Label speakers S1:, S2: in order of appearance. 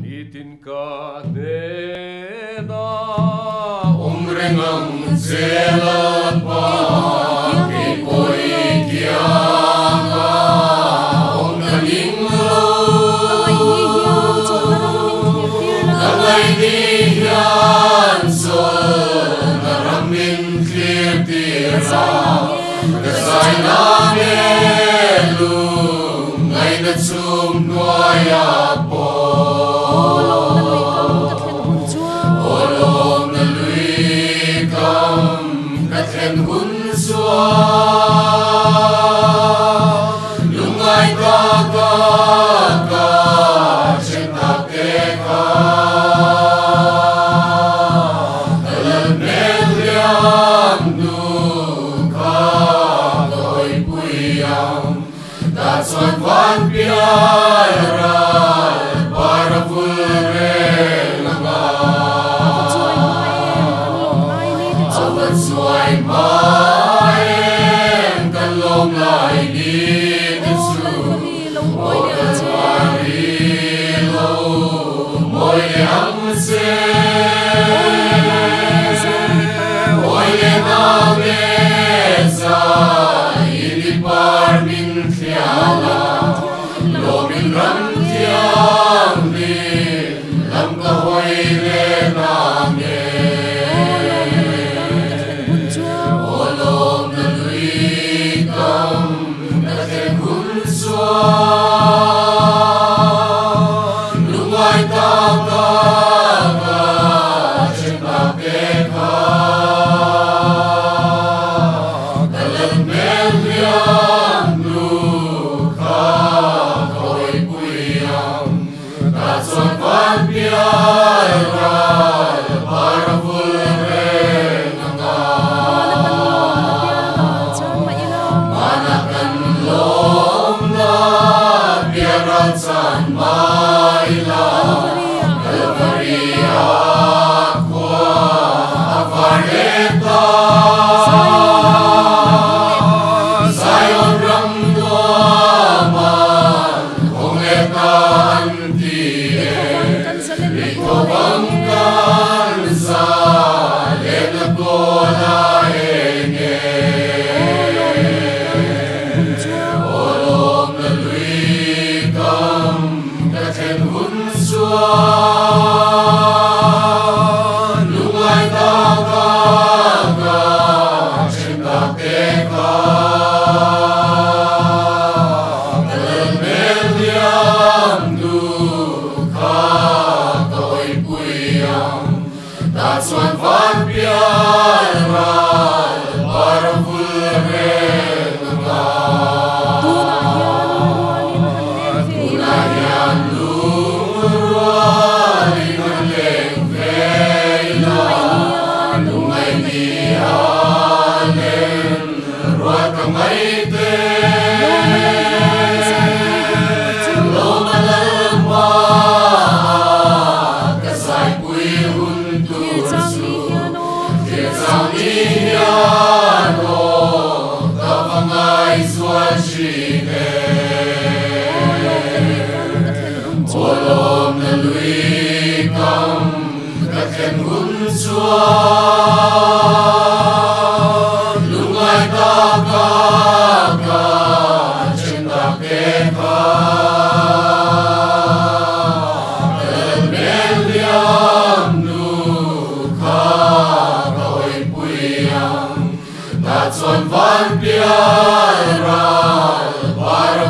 S1: itin ka neda
S2: umrengang zelan pa kipoi kianga om kaning lo kalay di hiyan sol naramin clear tira kasay namin lung ngay na tsum nuaya po Kathen hun xua lungay ta ka trên ta kê ka kalal mel liam nu ka đôi puyam ta xuân văn bia ra para vulre langa Suai mai em kan long lai ni su oi mari lo moi am se oi na me sa ini par min khiala lo min ram thiam ni lam ka hoi le na me Lungay ta ka trên ta kê ka kalal mel liam nu ka đôi puyam ta xuân văn bia ra para vulre nanga manakan lom na San Maila Calvaria Qua Avareta Zion Ramduaman Kongeta Antie Ito Bangkan Sa Lena Kola Enge Olom na luikam Kathen hun xua lungay ta ka trên ta kê ka kalal mel liam nu ka đôi puyam ta xuân văn bia ra para vulre nanga Olom na luikam Kathen hun xua lungay ta ka trên ta kê ka kalal mel liam nu ka đôi puyam ta xuân văn bia ra para